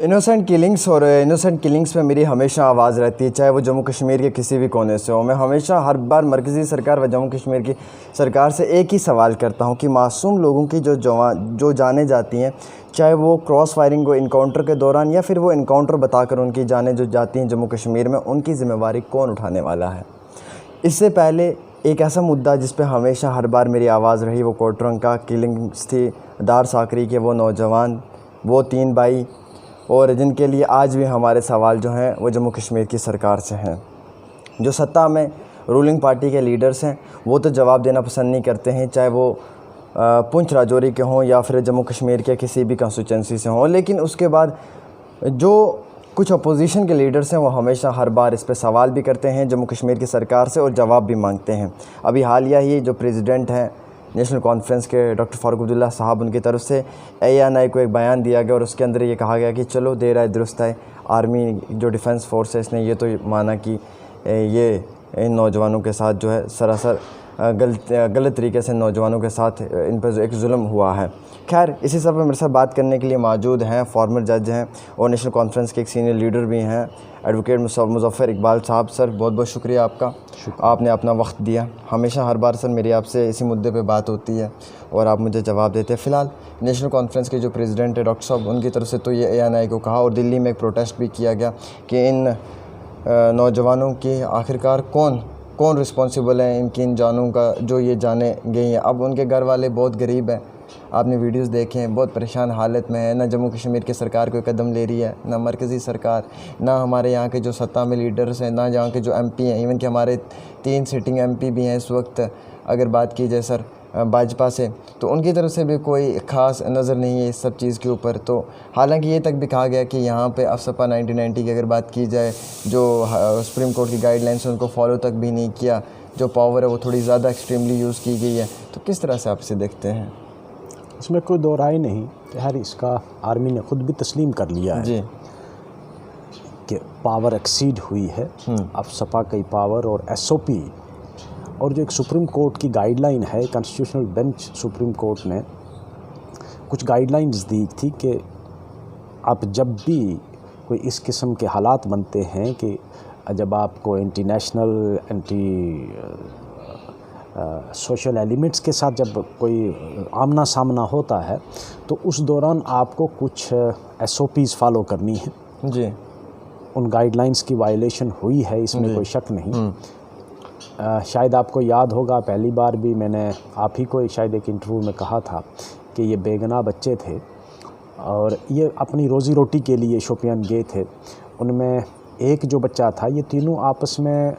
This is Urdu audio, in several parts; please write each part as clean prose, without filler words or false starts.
انوسنٹ کلنگس میں میری ہمیشہ آواز رہتی ہے، چاہے وہ جموں کشمیر کے کسی بھی کونے سے ہو۔ میں ہمیشہ ہر بار مرکزی سرکار و جموں کشمیر کی سرکار سے ایک ہی سوال کرتا ہوں کہ معصوم لوگوں کی جو جانیں جاتی ہیں، چاہے وہ کراس فائرنگ و انکاؤنٹر کے دوران یا پھر وہ انکاؤنٹر بتا کر ان کی جانیں جو جاتی ہیں جموں کشمیر میں، ان کی ذمہ داری کون اٹھانے والا ہے؟ اس سے پہلے ایک ایسا مدعا جس پہ ہمیشہ ہر بار میری آواز رہی وہ کوٹرنگا کلنگس تھی، دار ساکری کے وہ نوجوان، وہ 3 بھائی، اور جن کے لیے آج بھی ہمارے سوال جو ہیں وہ جموں کشمیر کی سرکار سے ہیں۔ جو سطح میں رولنگ پارٹی کے لیڈرز ہیں وہ تو جواب دینا پسند نہیں کرتے ہیں، چاہے وہ پنچ راجوری کے ہوں یا پھر جموں کشمیر کے کسی بھی کنسٹیچوئنسی سے ہوں، لیکن اس کے بعد جو کچھ اپوزیشن کے لیڈرز ہیں وہ ہمیشہ ہر بار اس پہ سوال بھی کرتے ہیں جموں کشمیر کی سرکار سے اور جواب بھی مانگتے ہیں۔ ابھی حالیہ ہی جو پریزیڈنٹ ہیں نیشنل کانفرنس کے ڈاکٹر فاروق عبداللہ صاحب، ان کی طرف سے ANI کو ایک بیان دیا گیا اور اس کے اندر یہ کہا گیا کہ چلو دیر آئے درست ہے، آرمی جو ڈیفنس فورس ہے اس نے یہ تو مانا کہ یہ ان نوجوانوں کے ساتھ جو ہے سراسر غلط طریقے سے نوجوانوں کے ساتھ ان پر ایک ظلم ہوا ہے۔ خیر، اسی سب پر میرے ساتھ بات کرنے کے لیے موجود ہیں فارمر جج ہیں اور نیشنل کانفرنس کے ایک سینئر لیڈر بھی ہیں، ایڈوکیٹ مظفر اقبال صاحب۔ سر بہت بہت شکریہ آپ کا، آپ نے اپنا وقت دیا۔ ہمیشہ ہر بار سر میری آپ سے اسی مدعے پہ بات ہوتی ہے اور آپ مجھے جواب دیتے ہیں۔ فی الحال نیشنل کانفرنس کے جو پریزیڈنٹ ہے ڈاکٹر صاحب، ان کی طرف سے تو یہ ANI کو کہا اور دلی میں ایک پروٹیسٹ بھی کیا گیا کہ ان نوجوانوں کی آخرکار کون رسپانسیبل ہیں ان جانوں کا جو یہ جانیں گئی ہیں۔ اب ان کے گھر والے بہت غریب ہیں، آپ نے ویڈیوز دیکھے ہیں، بہت پریشان حالت میں ہے، نہ جموں کشمیر کی سرکار کوئی قدم لے رہی ہے، نہ مرکزی سرکار، نہ ہمارے یہاں کے جو سطح میں لیڈرز ہیں، نہ یہاں کے جو MP ہیں، ایون کہ ہمارے 3 سٹنگ MP بھی ہیں اس وقت، اگر بات کی جائے سر بھاجپا سے، تو ان کی طرف سے بھی کوئی خاص نظر نہیں ہے اس سب چیز کے اوپر۔ تو حالانکہ یہ تک بھی کہا گیا کہ یہاں پہ افسپا 1990 کی اگر بات کی جائے، جو سپریم کورٹ کی گائیڈ لائنس ہیں ان کو فالو تک بھی نہیں کیا، جو پاور ہے وہ تھوڑی زیادہ ایکسٹریملی یوز کی گئی ہے۔ تو کس طرح سے آپ اسے دیکھتے ہیں؟ اس میں کوئی دو رائے نہیں، خیر اس کا آرمی نے خود بھی تسلیم کر لیا ہے جی کہ پاور ایکسیڈ ہوئی ہے، افسپا کی پاور اور SOP اور جو ایک سپریم کورٹ کی گائیڈ لائن ہے، کانسٹیٹیوشنل بینچ سپریم کورٹ نے کچھ گائیڈ لائنز دی تھی کہ آپ جب بھی کوئی اس قسم کے حالات بنتے ہیں کہ جب آپ کو اینٹی نیشنل سوشل ایلیمنٹس کے ساتھ جب کوئی آمنا سامنا ہوتا ہے تو اس دوران آپ کو کچھ SOPs فالو کرنی ہیں۔ جی، ان گائیڈ لائنز کی وائلیشن ہوئی ہے، اس میں کوئی شک نہیں۔ شاید آپ کو یاد ہوگا پہلی بار بھی میں نے آپ ہی کو شاید ایک انٹرویو میں کہا تھا کہ یہ بے گناہ بچے تھے اور یہ اپنی روزی روٹی کے لیے شوپیان گئے تھے۔ ان میں ایک جو بچہ تھا، یہ تینوں آپس میں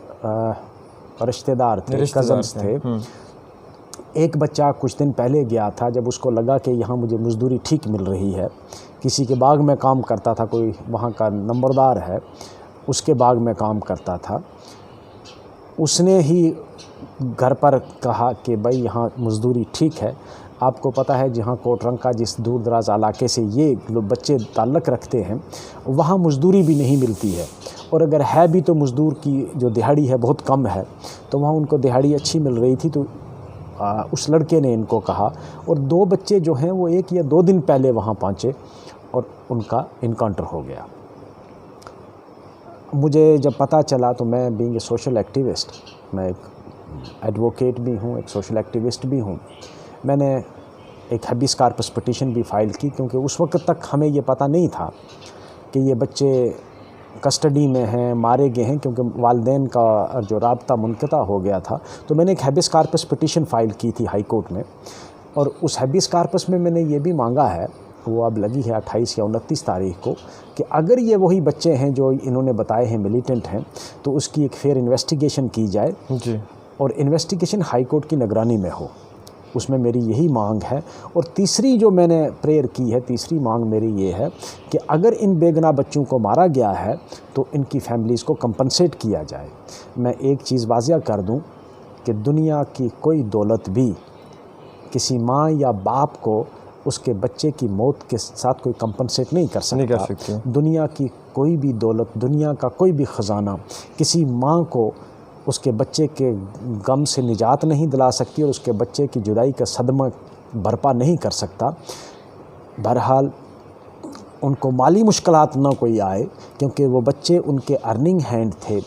رشتہ دار تھے، کزنس تھے۔ ایک بچہ کچھ دن پہلے گیا تھا جب اس کو لگا کہ یہاں مجھے مزدوری ٹھیک مل رہی ہے، کسی کے باغ میں کام کرتا تھا، کوئی وہاں کا نمبردار ہے، اس کے باغ میں کام کرتا تھا۔ اس نے ہی گھر پر کہا کہ بھائی یہاں مزدوری ٹھیک ہے، آپ کو پتہ ہے جہاں کوٹرنگا جس دور دراز علاقے سے یہ بچے تعلق رکھتے ہیں وہاں مزدوری بھی نہیں ملتی ہے، اور اگر ہے بھی تو مزدور کی جو دہاڑی ہے بہت کم ہے، تو وہاں ان کو دہاڑی اچھی مل رہی تھی۔ تو اس لڑکے نے ان کو کہا، اور 2 بچے جو ہیں وہ 1 یا 2 دن پہلے وہاں پہنچے اور ان کا انکاؤنٹر ہو گیا۔ مجھے جب پتہ چلا تو میں بینگ اے سوشل ایکٹیوسٹ، میں ایک ایڈوکیٹ بھی ہوں، ایک سوشل ایکٹیوسٹ بھی ہوں، میں نے ایک ہیبیس کارپس پٹیشن بھی فائل کی، کیونکہ اس وقت تک ہمیں یہ پتہ نہیں تھا کہ یہ بچے کسٹڈی میں ہیں، مارے گئے ہیں، کیونکہ والدین کا جو رابطہ منقطع ہو گیا تھا۔ تو میں نے ایک ہیبیس کارپس پٹیشن فائل کی تھی ہائی کورٹ میں، اور اس ہیبیس کارپس میں نے یہ بھی مانگا ہے، وہ اب لگی ہے 28 یا 29 تاریخ کو، کہ اگر یہ وہی بچے ہیں جو انہوں نے بتائے ہیں ملیٹنٹ ہیں، تو اس کی ایک فیئر انویسٹیگیشن کی جائے، جی، اور انویسٹیگیشن ہائی کورٹ کی نگرانی میں ہو۔ اس میں میری یہی مانگ ہے۔ اور تیسری جو میں نے پریئر کی ہے، تیسری مانگ میری یہ ہے کہ اگر ان بے گناہ بچوں کو مارا گیا ہے تو ان کی فیملیز کو کمپنسیٹ کیا جائے۔ میں ایک چیز واضح کر دوں کہ دنیا کی کوئی دولت بھی کسی ماں یا باپ کو اس کے بچے کی موت کے ساتھ کوئی کمپنسیٹ نہیں کر سکتا۔ دنیا کی کوئی بھی دولت، دنیا کا کوئی بھی خزانہ کسی ماں کو اس کے بچے کے غم سے نجات نہیں دلا سکتی اور اس کے بچے کی جدائی کا صدمہ بھرپا نہیں کر سکتا۔ بہرحال ان کو مالی مشکلات نہ کوئی آئے، کیونکہ وہ بچے ان کے ارننگ ہینڈ تھے،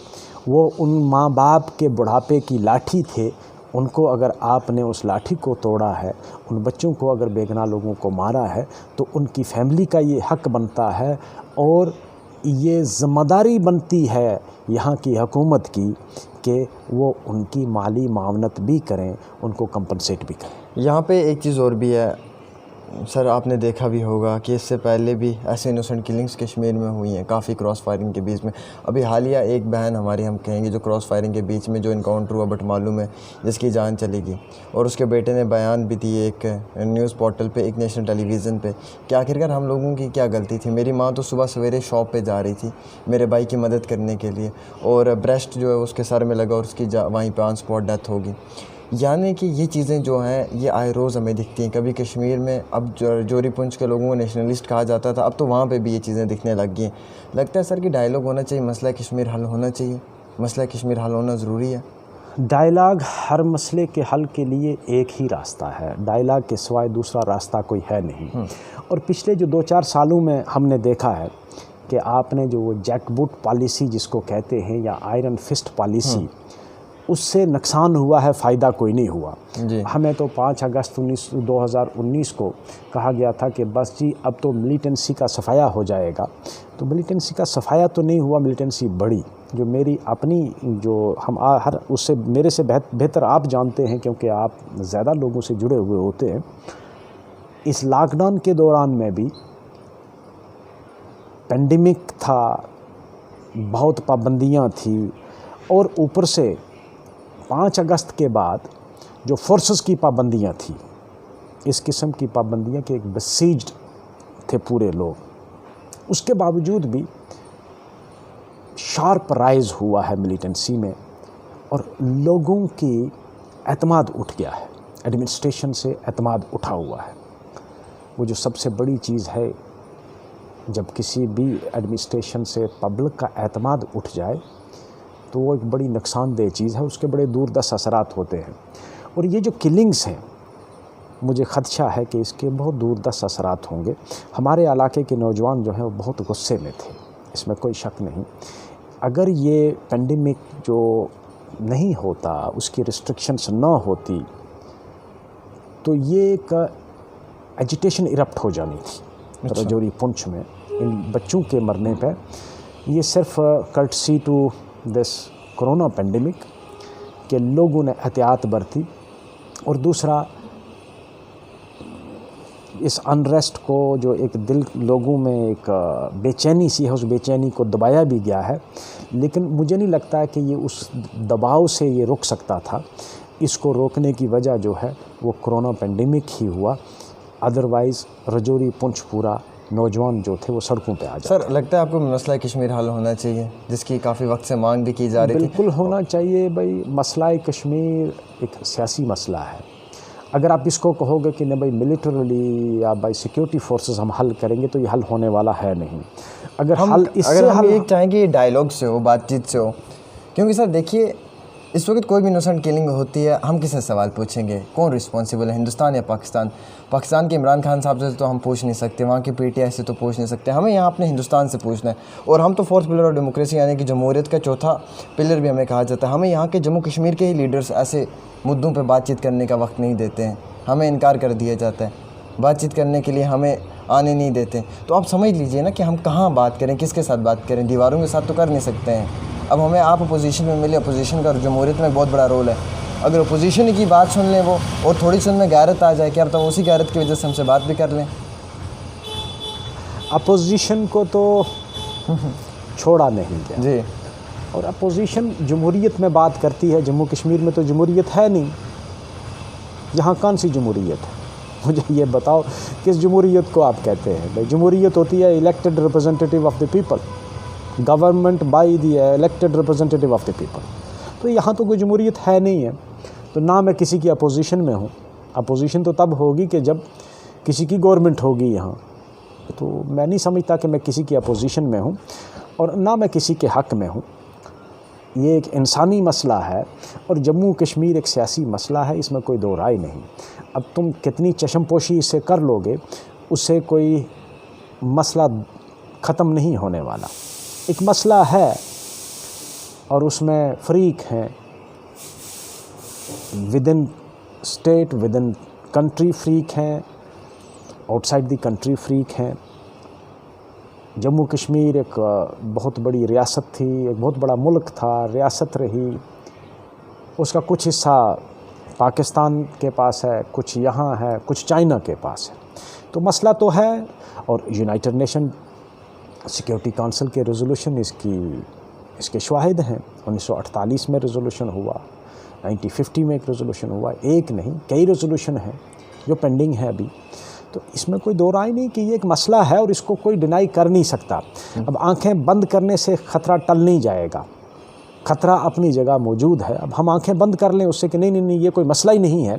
وہ ان ماں باپ کے بڑھاپے کی لاٹھی تھے. ان کو اگر آپ نے اس لاٹھی کو توڑا ہے، ان بچوں کو اگر بے گناہ لوگوں کو مارا ہے، تو ان کی فیملی کا یہ حق بنتا ہے اور یہ ذمہ داری بنتی ہے یہاں کی حکومت کی کہ وہ ان کی مالی معاونت بھی کریں، ان کو کمپنسیٹ بھی کریں. یہاں پہ ایک چیز اور بھی ہے سر، آپ نے دیکھا بھی ہوگا کہ اس سے پہلے بھی ایسے انوسنٹ کلنگز کشمیر میں ہوئی ہیں کافی کراس فائرنگ کے بیچ میں. ابھی حالیہ ایک بہن ہماری ہم کہیں گے جو کراس فائرنگ کے بیچ میں جو انکاؤنٹر ہوا بٹ معلوم ہے جس کی جان چلی گئی، اور اس کے بیٹے نے بیان بھی دیے ایک نیوز پورٹل پہ، ایک نیشنل ٹیلی ویژن پہ، کہ آخرکار ہم لوگوں کی کیا غلطی تھی. میری ماں تو صبح سویرے شاپ پہ جا رہی تھی میرے بھائی کی مدد کرنے کے لیے، اور بریسٹ جو ہے اس کے سر میں لگا اور اس کی وہیں پہ آن اسپاٹ ڈیتھ ہوگی. یعنی کہ یہ چیزیں جو ہیں یہ آئے روز ہمیں دکھتی ہیں. کبھی کشمیر میں اب جوری پونچھ کے لوگوں کو نیشنلسٹ کہا جاتا تھا، اب تو وہاں پہ بھی یہ چیزیں دکھنے لگ گئی ہیں. لگتا ہے سر کہ ڈائیلاگ ہونا چاہیے، مسئلہ کشمیر حل ہونا چاہیے، مسئلہ کشمیر حل ہونا ضروری ہے. ڈائلاگ ہر مسئلے کے حل کے لیے ایک ہی راستہ ہے، ڈائلاگ کے سوائے دوسرا راستہ کوئی ہے نہیں. اور پچھلے جو 2-4 سالوں میں ہم نے دیکھا ہے کہ آپ نے جو وہ جیک بوٹ پالیسی جس کو کہتے ہیں یا آئرن فسٹ پالیسی، اس سے نقصان ہوا ہے، فائدہ کوئی نہیں ہوا. جی ہمیں تو 5 اگست 2019 کو کہا گیا تھا کہ بس جی اب تو ملیٹنسی کا صفایا ہو جائے گا. تو ملیٹنسی کا صفایا تو نہیں ہوا، ملیٹنسی بڑھی. جو میری اپنی جو ہم ہر اس سے میرے سے بہتر آپ جانتے ہیں کیونکہ آپ زیادہ لوگوں سے جڑے ہوئے ہوتے ہیں. اس لاک ڈاؤن کے دوران میں بھی پینڈیمک تھا، بہت پابندیاں تھیں، اور اوپر سے 5 اگست کے بعد جو فورسز کی پابندیاں تھیں، اس قسم کی پابندیاں کہ ایک بسیجڈ تھے پورے لوگ، اس کے باوجود بھی شارپ رائز ہوا ہے ملیٹنسی میں، اور لوگوں کی اعتماد اٹھ گیا ہے، ایڈمنسٹریشن سے اعتماد اٹھا ہوا ہے. وہ جو سب سے بڑی چیز ہے، جب کسی بھی ایڈمنسٹریشن سے پبلک کا اعتماد اٹھ جائے تو وہ ایک بڑی نقصان دہ چیز ہے، اس کے بڑے دوردست اثرات ہوتے ہیں. اور یہ جو کلنگز ہیں، مجھے خدشہ ہے کہ اس کے بہت دوردست اثرات ہوں گے. ہمارے علاقے کے نوجوان جو ہیں وہ بہت غصے میں تھے، اس میں کوئی شک نہیں. اگر یہ پینڈیمک جو نہیں ہوتا، اس کی ریسٹرکشنز نہ ہوتی، تو یہ ایک ایجیٹیشن ایرپٹ ہو جانی تھی رجوری پونچھ میں ان بچوں کے مرنے پہ. یہ صرف courtesy to this corona pandemic کہ لوگوں نے احتیاط برتی، اور دوسرا اس انریسٹ کو جو ایک دل لوگوں میں ایک بے چینی سی ہے، اس بے چینی کو دبایا بھی گیا ہے. لیکن مجھے نہیں لگتا ہے کہ یہ اس دباؤ سے یہ رک سکتا تھا. اس کو روکنے کی وجہ جو ہے وہ کرونا پینڈیمک ہی ہوا، ادروائز رجوری پونچھ پورا نوجوان جو تھے وہ سڑکوں پہ آ جاتے. سر لگتا ہے آپ کو مسئلہ کشمیر حل ہونا چاہیے، جس کی کافی وقت سے مانگ بھی کی جا رہی تھی؟ بالکل ہونا چاہیے بھائی. مسئلہ کشمیر ایک سیاسی مسئلہ ہے. اگر آپ اس کو کہو گے کہ نہیں بھائی ملیٹرلی یا بائی سیکیورٹی فورسز ہم حل کریں گے، تو یہ حل ہونے والا ہے نہیں. اگر ہم یہ چاہیں کہ یہ ڈائیلاگ سے ہو، بات چیت سے ہو، کیونکہ سر دیکھیے اس وقت کوئی بھی انوسنٹ کلنگ ہوتی ہے، ہم کس سے سوال پوچھیں گے؟ کون رسپانسیبل ہے، ہندوستان یا پاکستان؟ پاکستان کے عمران خان صاحب سے تو ہم پوچھ نہیں سکتے، وہاں کے پی ٹی آئی سے تو پوچھ نہیں سکتے، ہمیں یہاں اپنے ہندوستان سے پوچھنا ہے. اور ہم تو فورتھ پلر آف ڈیموکریسی یعنی کہ جمہوریت کا چوتھا پلر بھی ہمیں کہا جاتا ہے. ہمیں یہاں کے جموں کشمیر کے ہی لیڈرز ایسے مدعوں پہ بات چیت کرنے کا وقت نہیں دیتے ہیں، ہمیں انکار کر دیا جاتا ہے، بات چیت کرنے کے لیے ہمیں آنے نہیں دیتے. تو آپ سمجھ لیجئے نا کہ ہم کہاں بات کریں، کس کے ساتھ بات کریں؟ دیواروں کے ساتھ تو کر نہیں سکتے ہیں. اب ہمیں آپ اپوزیشن میں ملے، اپوزیشن کا جمہوریت میں بہت بڑا رول ہے. اگر اپوزیشن کی بات سن لیں وہ، اور تھوڑی سی ان میں غیرت آ جائے کہ اب تو اسی غیرت کی وجہ سے ہم سے بات بھی کر لیں. اپوزیشن کو تو چھوڑا نہیں گیا جی. اور اپوزیشن جمہوریت میں بات کرتی ہے، جموں کشمیر میں تو جمہوریت ہے نہیں. یہاں کون سی جمہوریت ہے؟ مجھے یہ بتاؤ کس جمہوریت کو آپ کہتے ہیں؟ بھائی جمہوریت ہوتی ہے elected representative of the people, government by the elected representative of the people. تو یہاں تو کوئی جمہوریت ہے نہیں ہے. تو نہ میں کسی کی اپوزیشن میں ہوں. اپوزیشن تو تب ہوگی کہ جب کسی کی گورنمنٹ ہوگی یہاں. تو میں نہیں سمجھتا کہ میں کسی کی اپوزیشن میں ہوں، اور نہ میں کسی کے حق میں ہوں. یہ ایک انسانی مسئلہ ہے، اور جموں کشمیر ایک سیاسی مسئلہ ہے، اس میں کوئی دو رائے نہیں. اب تم کتنی چشم پوشی اس سے کر لو گے، اس سے کوئی مسئلہ ختم نہیں ہونے والا. ایک مسئلہ ہے اور اس میں فریق ہیں, with in state, with in country فریق ہیں, آؤٹ سائڈ دی کنٹری فریق ہیں. جموں کشمیر ایک بہت بڑی ریاست تھی, ایک بہت بڑا ملک تھا, ریاست رہی. اس کا کچھ حصہ پاکستان کے پاس ہے, کچھ یہاں ہے, کچھ چائنا کے پاس ہے. تو مسئلہ تو ہے, اور یونائٹڈ نیشن سیکیورٹی کونسل کے ریزولوشن اس کے شواہد ہیں. 1948 میں ریزولوشن ہوا, 1950 میں ایک ریزولوشن ہوا, ایک نہیں کئی ریزولوشن ہیں جو پینڈنگ ہے ابھی. تو اس میں کوئی دو رائے نہیں کہ یہ ایک مسئلہ ہے اور اس کو کوئی ڈینائی کر نہیں سکتا. اب آنکھیں بند کرنے سے خطرہ ٹل نہیں جائے گا, خطرہ اپنی جگہ موجود ہے. اب ہم آنکھیں بند کر لیں اس سے کہ نہیں یہ کوئی مسئلہ ہی نہیں ہے,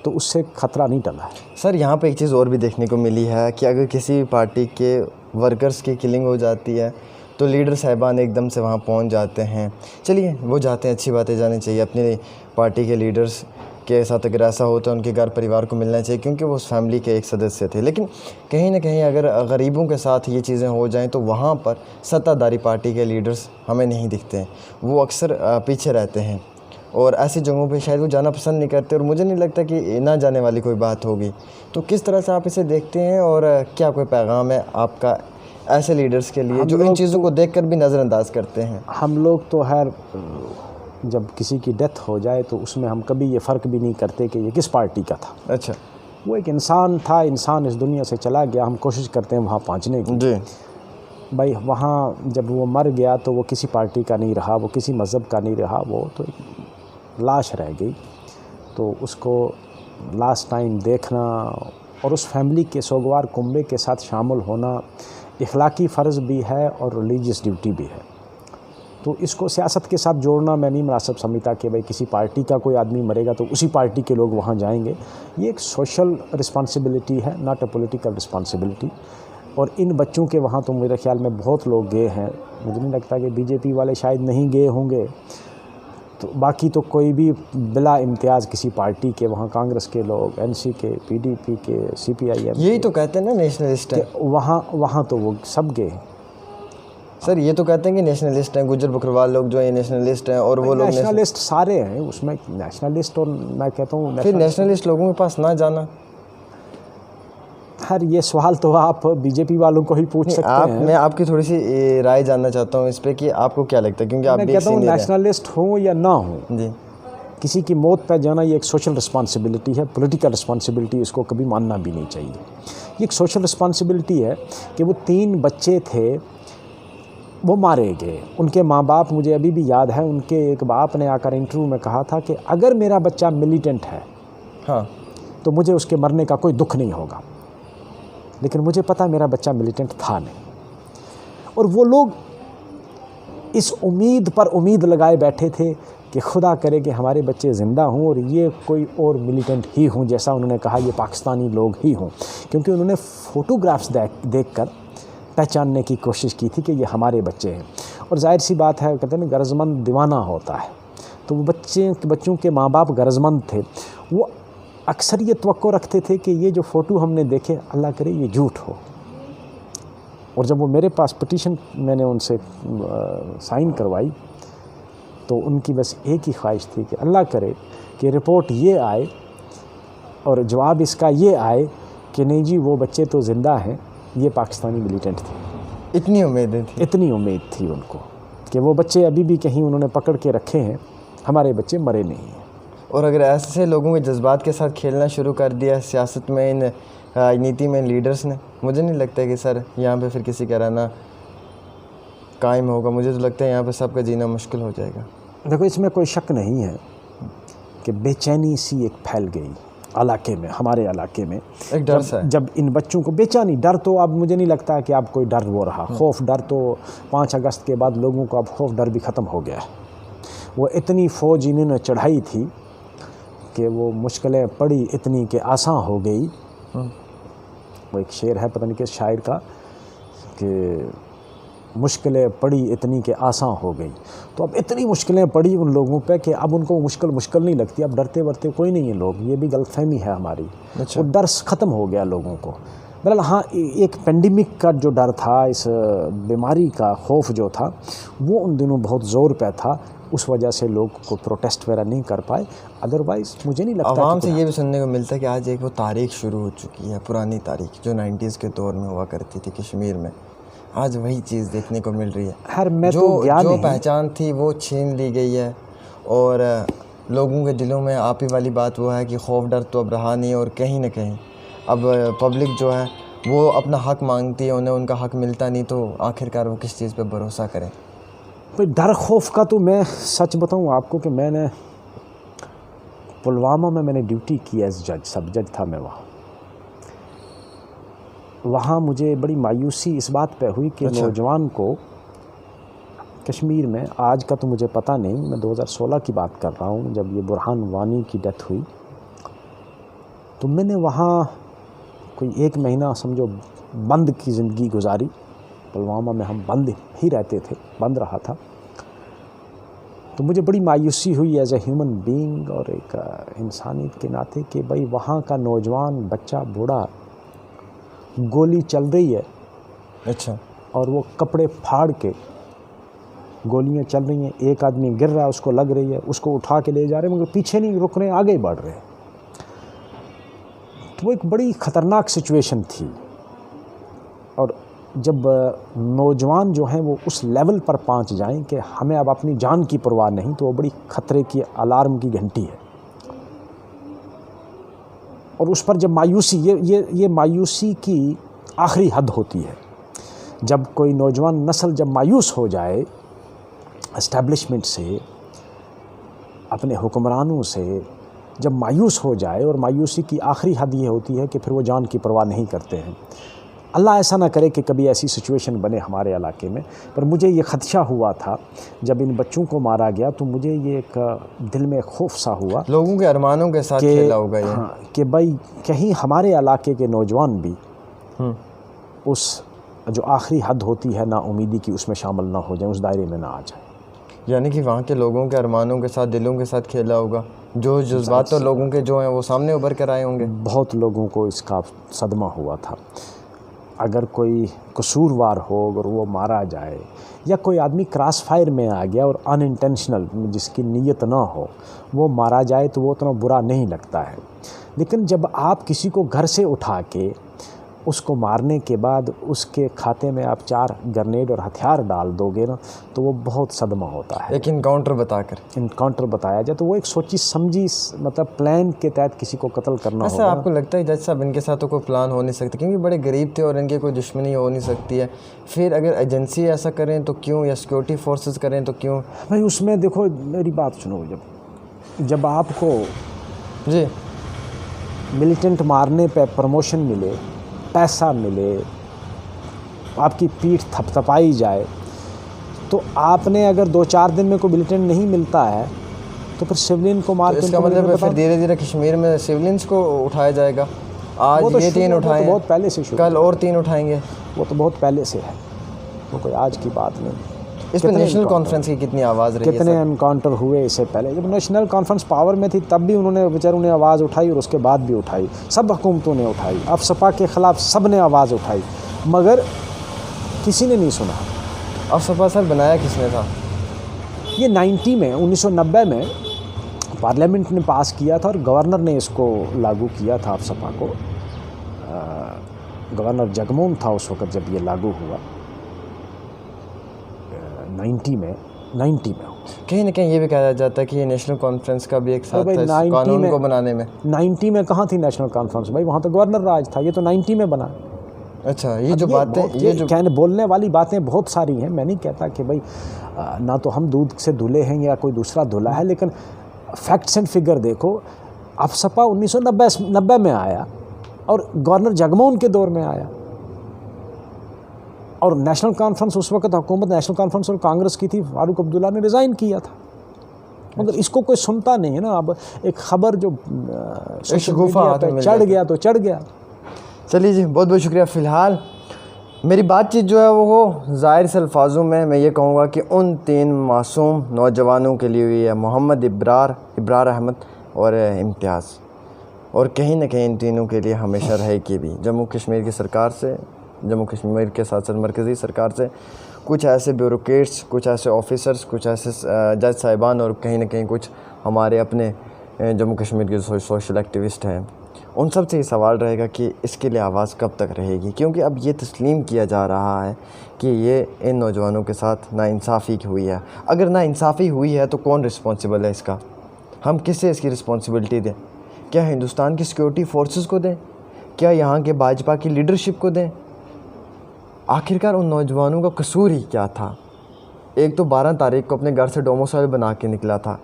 تو اس سے خطرہ نہیں ٹلا ہے. سر یہاں پہ ایک چیز اور بھی دیکھنے کو ملی ہے کہ اگر کسی پارٹی کے ورکرز کی کلنگ ہو جاتی ہے تو لیڈر صاحبان ایک دم سے وہاں پہنچ جاتے ہیں. چلیے وہ جاتے ہیں, اچھی باتیں جانی چاہیے. اپنی پارٹی کے لیڈرز کے ساتھ اگر ایسا ہو تو ان کے گھر پریوار کو ملنا چاہیے, کیونکہ وہ اس فیملی کے ایک سدسیہ تھے. لیکن کہیں نہ کہیں اگر غریبوں کے ساتھ یہ چیزیں ہو جائیں تو وہاں پر ستہ داری پارٹی کے لیڈرز ہمیں نہیں دکھتے ہیں, وہ اکثر پیچھے رہتے ہیں اور ایسی جگہوں پہ شاید وہ جانا پسند نہیں کرتے. اور مجھے نہیں لگتا کہ نہ جانے والی کوئی بات ہوگی. تو کس طرح سے آپ اسے دیکھتے ہیں اور کیا کوئی پیغام ہے آپ کا ایسے لیڈرز کے لیے جو ان چیزوں کو دیکھ کر بھی نظر انداز کرتے ہیں؟ ہم لوگ تو جب کسی کی ڈیتھ ہو جائے تو اس میں ہم کبھی یہ فرق بھی نہیں کرتے کہ یہ کس پارٹی کا تھا. اچھا, وہ ایک انسان تھا, انسان اس دنیا سے چلا گیا, ہم کوشش کرتے ہیں وہاں پہنچنے کی. جی بھائی وہاں جب وہ مر گیا تو وہ کسی پارٹی کا نہیں رہا, وہ کسی مذہب کا نہیں رہا, وہ تو ایک لاش رہ گئی. تو اس کو لاسٹ ٹائم دیکھنا اور اس فیملی کے سوگوار کنبے کے ساتھ شامل ہونا اخلاقی فرض بھی ہے اور ریلیجیس ڈیوٹی بھی ہے. تو اس کو سیاست کے ساتھ جوڑنا میں نہیں مناسب سمجھتا کہ بھائی کسی پارٹی کا کوئی آدمی مرے گا تو اسی پارٹی کے لوگ وہاں جائیں گے. یہ ایک سوشل رسپانسبلٹی ہے, ناٹ اے پولیٹیکل رسپانسبلٹی. اور ان بچوں کے وہاں تو میرے خیال میں بہت لوگ گئے ہیں. مجھے نہیں لگتا کہ بی جے پی والے شاید نہیں گئے ہوں گے. تو باقی تو کوئی بھی بلا امتیاز کسی پارٹی کے وہاں, کانگریس کے لوگ, این سی کے, پی ڈی پی کے, سی پی آئی ایم, یہی تو کہتے ہیں نا نیشنلسٹ ہیں. وہاں تو وہ سب گئے. سر یہ تو کہتے ہیں کہ نیشنلسٹ ہیں, گجر بکروال لوگ جو ہیں نیشنلسٹ ہیں, اور وہ لوگ نیشنلسٹ سارے ہیں اس میں. نیشنلسٹ, اور میں کہتا ہوں پھر نیشنلسٹ لوگوں کے پاس نہ جانا. خیر یہ سوال تو آپ بی جے پی والوں کو ہی پوچھ سکتے ہیں. میں آپ کی تھوڑی سی رائے جاننا چاہتا ہوں اس پہ کہ آپ کو کیا لگتا ہے, کیونکہ آپ میں بھی کہتا ہوں نیشنلسٹ ہوں یا نہ ہوں, جی کسی کی موت پہ جانا یہ ایک سوشل رسپانسبلٹی ہے, پولیٹیکل رسپانسبلٹی اس کو کبھی ماننا بھی نہیں چاہیے. یہ ایک سوشل رسپانسبلٹی ہے کہ وہ 3 بچے تھے, وہ مارے گئے. ان کے ماں باپ, مجھے ابھی بھی یاد ہے, ان کے ایک باپ نے آ کر انٹرویو میں کہا تھا کہ اگر میرا بچہ ملیٹنٹ ہے ہاں تو مجھے اس کے مرنے کا کوئی دکھ نہیں ہوگا. لیکن مجھے پتا میرا بچہ ملیٹنٹ تھا نہیں. اور وہ لوگ اس امید پر امید لگائے بیٹھے تھے کہ خدا کرے کہ ہمارے بچے زندہ ہوں اور یہ کوئی اور ملیٹنٹ ہی ہوں, جیسا انہوں نے کہا یہ پاکستانی لوگ ہی ہوں. کیونکہ انہوں نے فوٹوگرافس دیکھ کر پہچاننے کی کوشش کی تھی کہ یہ ہمارے بچے ہیں. اور ظاہر سی بات ہے, کہتے ہیں نا غرض مند دیوانہ ہوتا ہے. تو وہ بچوں کے ماں باپ غرض مند تھے. وہ اکثر یہ توقع رکھتے تھے کہ یہ جو فوٹو ہم نے دیکھے اللہ کرے یہ جھوٹ ہو. اور جب وہ میرے پاس پٹیشن میں نے ان سے سائن کروائی تو ان کی بس ایک ہی خواہش تھی کہ اللہ کرے کہ رپورٹ یہ آئے اور جواب اس کا یہ آئے کہ نہیں جی وہ بچے تو زندہ ہیں, یہ پاکستانی ملیٹنٹ تھے. اتنی امیدیں تھیں, اتنی امید تھی ان کو کہ وہ بچے ابھی بھی کہیں انہوں نے پکڑ کے رکھے ہیں, ہمارے بچے مرے نہیں ہیں. اور اگر ایسے لوگوں کے جذبات کے ساتھ کھیلنا شروع کر دیا سیاست میں, ان راجنیتی میں لیڈرز نے, مجھے نہیں لگتا کہ سر یہاں پہ پھر کسی کا رہنا قائم ہوگا. مجھے تو لگتا ہے یہاں پہ سب کا جینا مشکل ہو جائے گا. دیکھو اس میں کوئی شک نہیں ہے کہ بے چینی سی ایک پھیل گئی علاقے میں, ہمارے علاقے میں. ایک ڈر سا ہے. جب ان بچوں کو بے چینی, ڈر تو اب مجھے نہیں لگتا کہ اب کوئی ڈر وہ رہا. خوف ڈر تو 5 اگست کے بعد لوگوں کو اب خوف ڈر بھی ختم ہو گیا ہے. وہ اتنی فوج انہوں نے چڑھائی تھی کہ وہ مشکلیں پڑی اتنی کہ آسان ہو گئی. وہ ایک شعر ہے پتہ نہیں کس شاعر کا کہ مشکلیں پڑی اتنی کہ آسان ہو گئی. تو اب اتنی مشکلیں پڑی ان لوگوں پہ کہ اب ان کو مشکل نہیں لگتی. اب ڈرتے ورتے کوئی نہیں ہے لوگ. یہ بھی غلط فہمی ہے ہماری. وہ ڈر ختم ہو گیا لوگوں کو. بہرحال ہاں ایک پینڈیمک کا جو ڈر تھا، اس بیماری کا خوف جو تھا وہ ان دنوں بہت زور پہ تھا، اس وجہ سے لوگ کو پروٹیسٹ وغیرہ نہیں کر پائے. ادروائز مجھے نہیں لگتا. عوام سے یہ بھی سننے کو ملتا ہے کہ آج ایک وہ تاریخ شروع ہو چکی ہے، پرانی تاریخ جو 90s کے دور میں ہوا کرتی تھی کشمیر میں، آج وہی چیز دیکھنے کو مل رہی ہے. خیر میں تو جو پہچان تھی وہ چھین لی گئی ہے، اور لوگوں کے دلوں میں آپ ہی والی بات وہ ہے کہ خوف ڈر تو اب رہا نہیں، اور کہیں نہ کہیں اب پبلک جو ہے وہ اپنا حق مانگتی ہے، انہیں ان کا حق ملتا نہیں، تو آخرکار وہ کس چیز پہ بھروسہ کریں. ڈر خوف کا تو میں سچ بتاؤں آپ کو کہ میں نے پلوامہ میں نے ڈیوٹی کی ایز جج، سب جج تھا میں وہاں مجھے بڑی مایوسی اس بات پہ ہوئی کہ نوجوان کو کشمیر میں، آج کا تو مجھے پتہ نہیں، میں 2016 کی بات کر رہا ہوں جب یہ برہان وانی کی ڈیتھ ہوئی، تو میں نے وہاں کوئی 1 مہینہ سمجھو بند کی زندگی گزاری. پلوامہ میں ہم بند ہی رہتے تھے، بند رہا تھا. تو مجھے بڑی مایوسی ہوئی ایز اے ہیومن بینگ اور ایک انسانیت کے ناطے کہ بھائی وہاں کا نوجوان بچہ بوڑھا گولی چل رہی ہے، اچھا، اور وہ کپڑے پھاڑ کے گولیاں چل رہی ہیں، ایک آدمی گر رہا ہے، اس کو لگ رہی ہے، اس کو اٹھا کے لے جا رہے ہیں، مگر پیچھے نہیں رک رہے ہیں، آگے ہی بڑھ رہے ہیں. تو وہ ایک بڑی خطرناک سچویشن تھی. اور جب نوجوان جو ہیں وہ اس لیول پر پہنچ جائیں کہ ہمیں اب اپنی جان کی پرواہ نہیں، تو وہ بڑی خطرے کی الارم کی گھنٹی ہے. اور اس پر جب مایوسی، یہ مایوسی کی آخری حد ہوتی ہے. جب کوئی نوجوان نسل جب مایوس ہو جائے اسٹیبلشمنٹ سے، اپنے حکمرانوں سے جب مایوس ہو جائے، اور مایوسی کی آخری حد یہ ہوتی ہے کہ پھر وہ جان کی پرواہ نہیں کرتے ہیں. اللہ ایسا نہ کرے کہ کبھی ایسی سچویشن بنے ہمارے علاقے میں، پر مجھے یہ خدشہ ہوا تھا جب ان بچوں کو مارا گیا، تو مجھے یہ ایک دل میں خوف سا ہوا، لوگوں کے ارمانوں کے ساتھ کھیلا ہوگا یہ. ہاں، کہ بھائی کہیں ہمارے علاقے کے نوجوان بھی اس جو آخری حد ہوتی ہے نا امیدی کی، اس میں شامل نہ ہو جائیں، اس دائرے میں نہ آ جائیں. یعنی کہ وہاں کے لوگوں کے ارمانوں کے ساتھ، دلوں کے ساتھ کھیلا ہوگا، جو جذبات تو لوگوں کے جو ہیں وہ سامنے ابھر کر آئے ہوں گے. بہت لوگوں کو اس کا صدمہ ہوا تھا. اگر کوئی قصوروار ہو، اگر وہ مارا جائے، یا کوئی آدمی کراس فائر میں آ گیا اور ان انٹینشنل، جس کی نیت نہ ہو، وہ مارا جائے تو وہ اتنا برا نہیں لگتا ہے. لیکن جب آپ کسی کو گھر سے اٹھا کے اس کو مارنے کے بعد اس کے کھاتے میں آپ 4 گرنیڈ اور ہتھیار ڈال دو گے نا، تو وہ بہت صدمہ ہوتا ہے. ایک انکاؤنٹر بتایا جائے تو وہ ایک سوچی سمجھی مطلب پلان کے تحت کسی کو قتل کرنا ہوگا. ایسا آپ کو لگتا ہے جج صاحب ان کے ساتھ تو کوئی پلان ہو نہیں سکتا، کیونکہ بڑے غریب تھے اور ان کی کوئی دشمنی ہو نہیں سکتی ہے. پھر اگر ایجنسی ایسا کریں تو کیوں، یا سیکورٹی فورسز کریں تو کیوں؟ بھائی اس میں دیکھو میری بات سنو، جب آپ کو جی ملیٹنٹ مارنے پہ پروموشن ملے، پیسہ ملے، آپ کی پیٹھ تھپ تھپائی جائے، تو آپ نے اگر 2-4 دن میں کوئی ملیٹنٹ نہیں ملتا ہے تو پھر سولین کو مار کے، اس کا مطلب ہے پھر دھیرے دھیرے کشمیر میں سولینس کو اٹھایا جائے گا. آج یہ 3 اٹھائے ہیں، بہت پہلے سے شروع، کل اور 3 اٹھائیں گے. وہ تو بہت پہلے سے ہے، وہ کوئی آج کی بات نہیں. اس میں نیشنل کانفرنس کی کتنی آواز رہی ہے؟ کتنے انکاؤنٹر ہوئے اس سے پہلے؟ جب نیشنل کانفرنس پاور میں تھی تب بھی انہوں نے بیچاروں نے آواز اٹھائی، اور اس کے بعد بھی اٹھائی، سب حکومتوں نے اٹھائی، افسپا کے خلاف سب نے آواز اٹھائی، مگر کسی نے نہیں سنا. افسپا سر بنایا کس نے تھا؟ یہ 1990 میں پارلیمنٹ نے پاس کیا تھا، اور گورنر نے اس کو لاگو کیا تھا افسپا کو. گورنر جگمون تھا اس وقت جب یہ لاگو ہوا، 90 میں. کہیں نہ کہیں یہ بھی کہا جاتا ہے کہ یہ نیشنل کانفرنس کا بھی ایک ساتھ تھا اس قانون کو بنانے میں. 90 میں کہاں تھی نیشنل کانفرنس بھائی؟ وہاں تو گورنر راج تھا، یہ تو 90 میں بنا. اچھا، یہ جو باتیں، یہ جو کہنے بولنے والی باتیں بہت ساری ہیں. میں نہیں کہتا کہ بھائی نہ تو ہم دودھ سے دھلے ہیں یا کوئی دوسرا دھلا ہے، لیکن فیکٹس اینڈ فگر دیکھو. افسپا 1990 میں آیا، اور گورنر جگمون کے دور میں آیا، اور نیشنل کانفرنس اس وقت حکومت نیشنل کانفرنس اور کانگریس کی تھی، فاروق عبداللہ نے ریزائن کیا تھا، مگر اس کو کوئی سنتا نہیں ہے نا. اب ایک خبر جو چڑھ گیا تو چڑھ گیا. چلیے جی، بہت بہت شکریہ. فی الحال میری بات چیت جو ہے وہ ظاہر سے الفاظوں میں یہ کہوں گا کہ ان 3 معصوم نوجوانوں کے لیے ہوئی ہے، محمد ابرار احمد اور امتیاز. اور کہیں نہ کہیں ان تینوں کے لیے ہمیشہ رہے کہ بھی جموں کشمیر کی سرکار سے، جموں کشمیر کے ساتھ ساتھ مرکزی سرکار سے کچھ ایسے بیوروکریٹس، کچھ ایسے آفیسرز، کچھ ایسے جج صاحبان اور کہیں نہ کہیں کچھ ہمارے اپنے جموں کشمیر کے سوشل ایکٹیوسٹ ہیں، ان سب سے یہ سوال رہے گا کہ اس کے لیے آواز کب تک رہے گی، کیونکہ اب یہ تسلیم کیا جا رہا ہے کہ یہ ان نوجوانوں کے ساتھ ناانصافی ہوئی ہے۔ اگر ناانصافی ہوئی ہے تو کون رسپانسبل ہے اس کا؟ ہم کس سے اس کی رسپانسبلٹی دیں؟ کیا ہندوستان کی سیکورٹی فورسز کو دیں؟ کیا یہاں کے بھاجپا کی لیڈرشپ کو دیں؟ آخرکار ان نوجوانوں کا قصور ہی کیا تھا؟ ایک تو 12 تاریخ کو اپنے گھر سے ڈوموسائل بنا کے نکلا تھا،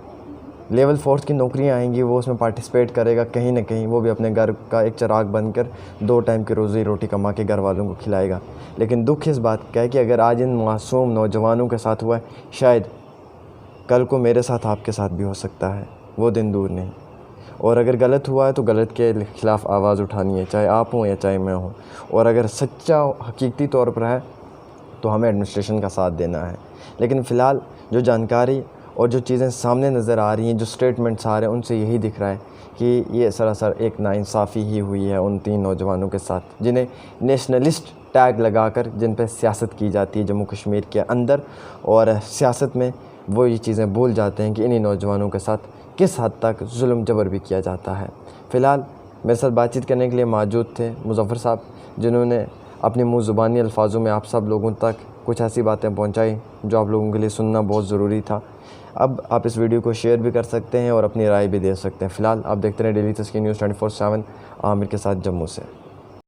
لیول 4 کی نوکریاں آئیں گی، وہ اس میں پارٹیسپیٹ کرے گا، کہیں نہ کہیں وہ بھی اپنے گھر کا ایک چراغ بن کر 2 ٹائم کی روزی روٹی کما کے گھر والوں کو کھلائے گا۔ لیکن دکھ اس بات کا ہے کہ اگر آج ان معصوم نوجوانوں کے ساتھ ہوا ہے، شاید کل کو میرے ساتھ، آپ کے ساتھ بھی ہو سکتا ہے، وہ دن دور نہیں۔ اور اگر غلط ہوا ہے تو غلط کے خلاف آواز اٹھانی ہے، چاہے آپ ہوں یا چاہے میں ہوں، اور اگر سچا حقیقی طور پر ہے تو ہمیں ایڈمنسٹریشن کا ساتھ دینا ہے۔ لیکن فی الحال جو جانکاری اور جو چیزیں سامنے نظر آ رہی ہیں، جو سٹیٹمنٹس آ رہے ہیں، ان سے یہی دکھ رہا ہے کہ یہ سراسر ایک ناانصافی ہی ہوئی ہے ان 3 نوجوانوں کے ساتھ، جنہیں نیشنلسٹ ٹیگ لگا کر جن پہ سیاست کی جاتی ہے جموں کشمیر کے اندر، اور سیاست میں وہ یہ چیزیں بھول جاتے ہیں کہ انہی نوجوانوں کے ساتھ کس حد تک ظلم جبر بھی کیا جاتا ہے۔ فی الحال میرے ساتھ بات چیت کرنے کے لیے موجود تھے مظفر صاحب، جنہوں نے اپنی منہ زبانی الفاظوں میں آپ سب لوگوں تک کچھ ایسی باتیں پہنچائی جو آپ لوگوں کے لیے سننا بہت ضروری تھا۔ اب آپ اس ویڈیو کو شیئر بھی کر سکتے ہیں اور اپنی رائے بھی دے سکتے ہیں۔ فی الحال آپ دیکھتے رہیں ڈیلی تسکین نیوز 24/7 عامر کے ساتھ جموں سے۔